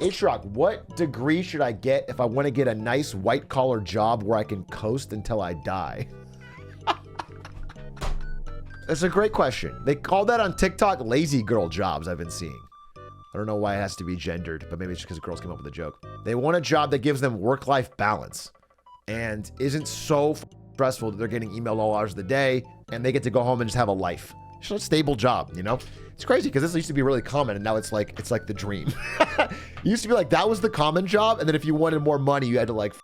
H-Rock, what degree should I get if I want to get a nice white-collar job where I can coast until I die? That's a great question. They call that on TikTok lazy girl jobs I've been seeing. I don't know why it has to be gendered, but maybe it's just because girls came up with a joke. They want a job that gives them work-life balance and isn't so stressful that they're getting emailed all hours of the day and they get to go home and just have a life. Just a stable job, you know? It's crazy because this used to be really common and now it's like the dream. It used to be like that was the common job, and then if you wanted more money, you had to like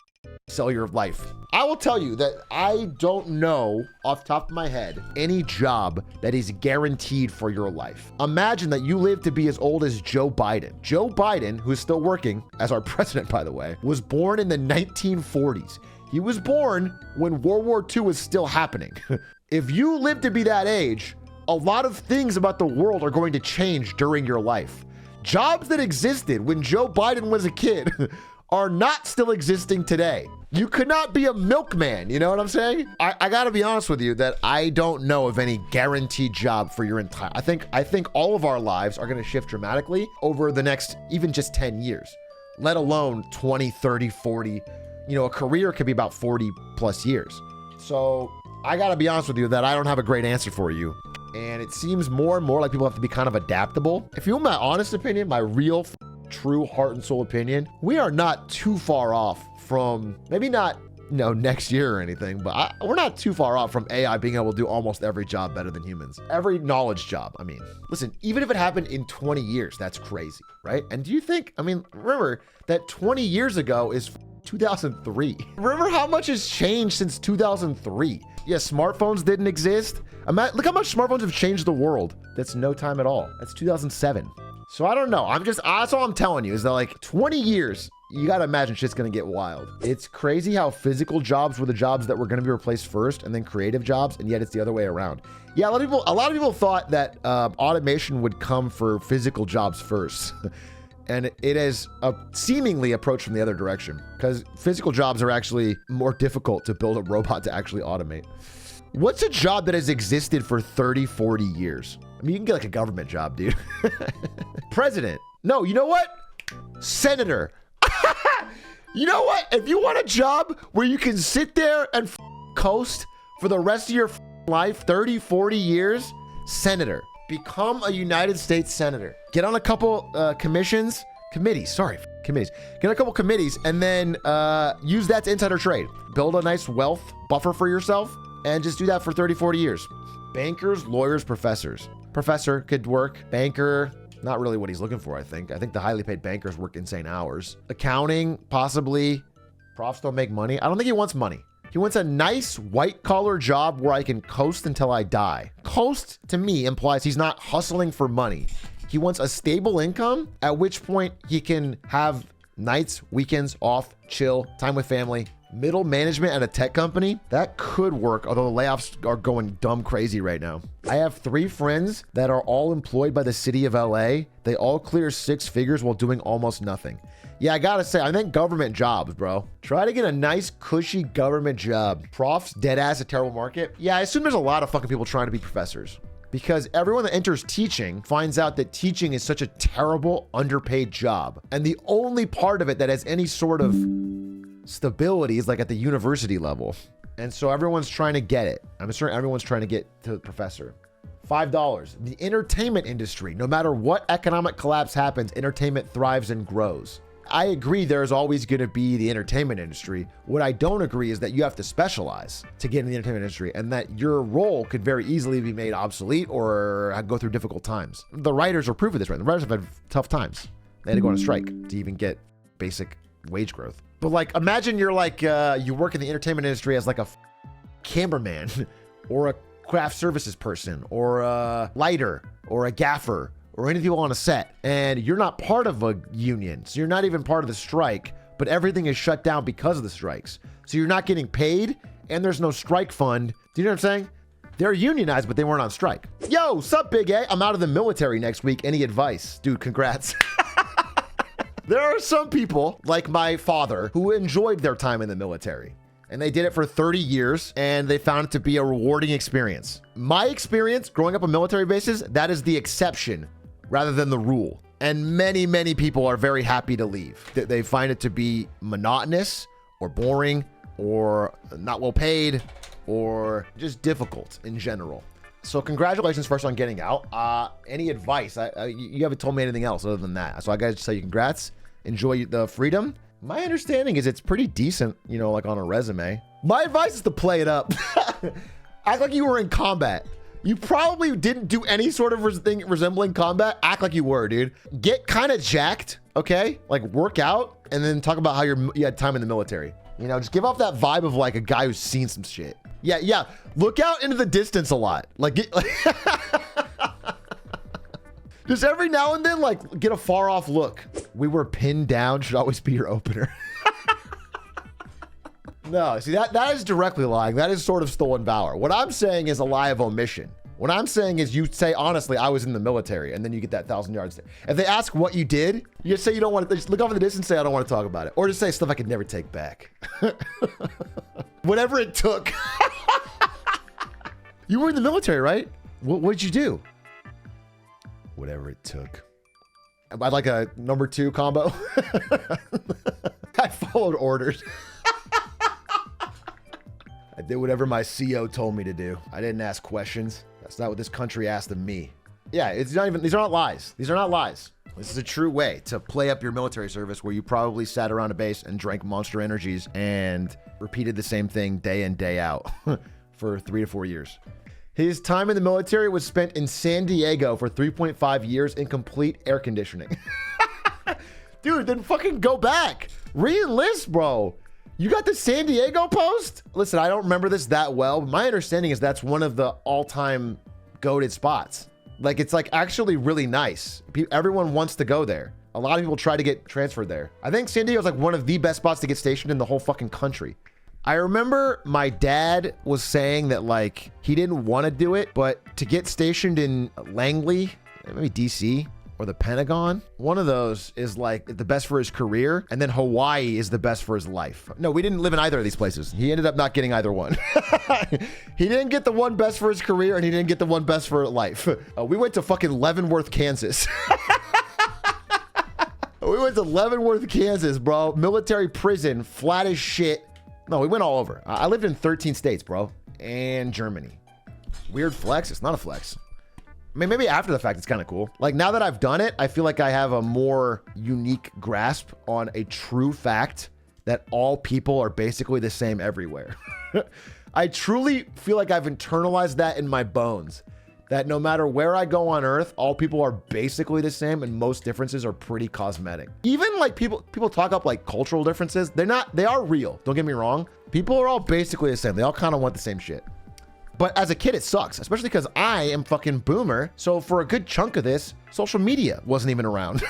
sell your life. I will tell you that I don't know off the top of my head any job that is guaranteed for your life. Imagine that you live to be as old as Joe Biden. Joe Biden, who is still working as our president, by the way, was born in the 1940s. He was born when World War II was still happening. If you live to be that age, a lot of things about the world are going to change during your life. Jobs that existed when Joe Biden was a kid are not still existing today. You could not be a milkman, you know what I'm saying? I gotta be honest with you that I don't know of any guaranteed job for your entire, I think all of our lives are gonna shift dramatically over the next even just 10 years, let alone 20, 30, 40. You know, a career could be about 40 plus years. So I gotta be honest with you that I don't have a great answer for you. And it seems more and more like people have to be kind of adaptable. If you want my honest opinion, my real true heart and soul opinion, we are not too far off from, maybe not, you know, next year or anything, but we're not too far off from AI being able to do almost every job better than humans. Every knowledge job. I mean, listen, even if it happened in 20 years, that's crazy, right? And do you think, I mean, remember that 20 years ago is 2003. Remember how much has changed since 2003? Yeah, smartphones didn't exist. Look how much smartphones have changed the world. That's no time at all. That's 2007. So I don't know. That's all I'm telling you is that like 20 years, you got to imagine shit's going to get wild. It's crazy how physical jobs were the jobs that were going to be replaced first and then creative jobs. And yet it's the other way around. Yeah, a lot of people thought that automation would come for physical jobs first. And it has seemingly approached from the other direction because physical jobs are actually more difficult to build a robot to actually automate. What's a job that has existed for 30, 40 years? I mean, you can get like a government job, dude. President. No, you know what? Senator. You know what? If you want a job where you can sit there and coast for the rest of your life, 30, 40 years, senator. Become a United States senator. Get on a couple committees. Get on a couple committees and then use that to insider trade. Build a nice wealth buffer for yourself and just do that for 30, 40 years. Bankers, lawyers, professors. Professor could work. Banker, not really what he's looking for, I think. I think the highly paid bankers work insane hours. Accounting, possibly. Profs don't make money. I don't think he wants money. He wants a nice white-collar job where I can coast until I die. Coast, to me, implies he's not hustling for money. He wants a stable income, at which point he can have nights, weekends off, chill, time with family. Middle management at a tech company, that could work, although the layoffs are going dumb crazy right now. I have 3 friends that are all employed by the city of LA. They all clear 6 figures while doing almost nothing. Yeah, I gotta say, I think government jobs, bro. Try to get a nice, cushy government job. Profs, dead ass, a terrible market. Yeah, I assume there's a lot of fucking people trying to be professors because everyone that enters teaching finds out that teaching is such a terrible, underpaid job. And the only part of it that has any sort of stability is like at the university level. And so everyone's trying to get it. I'm sure everyone's trying to get to the professor. $5. The entertainment industry. No matter what economic collapse happens, entertainment thrives and grows. I agree there's always going to be the entertainment industry. What I don't agree is that you have to specialize to get in the entertainment industry and that your role could very easily be made obsolete or go through difficult times. The writers are proof of this, right? The writers have had tough times. They had to go on a strike to even get basic wage growth. But like, imagine you're like, you work in the entertainment industry as like a cameraman or a craft services person or a lighter or a gaffer or any people on a set, and you're not part of a union. So you're not even part of the strike, but everything is shut down because of the strikes. So you're not getting paid and there's no strike fund. Do you know what I'm saying? They're unionized, but they weren't on strike. Yo, sup, Big A? I'm out of the military next week. Any advice? Dude, congrats. There are some people, like my father, who enjoyed their time in the military. And they did it for 30 years, and they found it to be a rewarding experience. My experience growing up on military bases, that is the exception rather than the rule. And many, many people are very happy to leave. They find it to be monotonous or boring or not well paid or just difficult in general. So congratulations first on getting out. Any advice? You haven't told me anything else other than that. So I gotta tell you congrats. Enjoy the freedom. My understanding is it's pretty decent, you know, like on a resume. My advice is to play it up. Act like you were in combat. You probably didn't do any sort of thing resembling combat. Act like you were, dude. Get kind of jacked, okay? Like work out and then talk about how you had time in the military. You know, just give off that vibe of like a guy who's seen some shit. Yeah. Look out into the distance a lot. Just every now and then, like, get a far off look. We were pinned down should always be your opener. No, see, that is directly lying. That is sort of stolen valor. What I'm saying is a lie of omission. What I'm saying is you say, honestly, I was in the military, and then you get that 1,000 yards. If they ask what you did, you just say you don't want to, just look off in the distance and say, I don't want to talk about it. Or just say stuff I could never take back. Whatever it took. You were in the military, right? What did you do? Whatever it took. I'd like a number 2 combo. I followed orders. I did whatever my CO told me to do. I didn't ask questions. That's not what this country asked of me. Yeah, it's not even, these are not lies. These are not lies. This is a true way to play up your military service where you probably sat around a base and drank Monster Energies and repeated the same thing day in, day out for 3 to 4 years. His time in the military was spent in San Diego for 3.5 years in complete air conditioning. Dude, then fucking go back. Re-enlist, bro. You got the San Diego post? Listen, I don't remember this that well, but my understanding is that's one of the all-time goated spots. Like, it's like actually really nice. Everyone wants to go there. A lot of people try to get transferred there. I think San Diego is like one of the best spots to get stationed in the whole fucking country. I remember my dad was saying that like he didn't want to do it, but to get stationed in Langley, maybe DC or the Pentagon, one of those is like the best for his career. And then Hawaii is the best for his life. No, we didn't live in either of these places. He ended up not getting either one. He didn't get the one best for his career and he didn't get the one best for life. We went to fucking Leavenworth, Kansas. We went to Leavenworth, Kansas, bro. Military prison, flat as shit. No, we went all over. I lived in 13 states, bro, and Germany. Weird flex. It's not a flex. I mean, maybe after the fact, it's kind of cool. Like now that I've done it, I feel like I have a more unique grasp on a true fact that all people are basically the same everywhere. I truly feel like I've internalized that in my bones, that no matter where I go on earth, all people are basically the same and most differences are pretty cosmetic. Even like people talk up like cultural differences. They are real. Don't get me wrong. People are all basically the same. They all kind of want the same shit. But as a kid, it sucks, especially because I am fucking boomer. So for a good chunk of this, social media wasn't even around.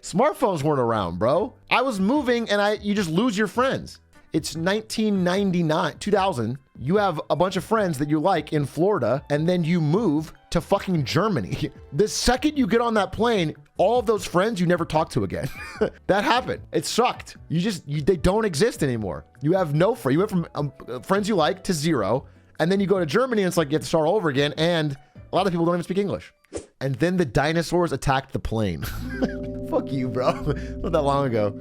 Smartphones weren't around, bro. I was moving and you just lose your friends. It's 1999, 2000. You have a bunch of friends that you like in Florida, and then you move to fucking Germany. The second you get on that plane, all of those friends you never talk to again. That happened. It sucked. They don't exist anymore. You have no friends. You went from friends you like to zero, and then you go to Germany and it's like you have to start all over again, and a lot of people don't even speak English. And then the dinosaurs attacked the plane. Fuck you, bro. Not that long ago.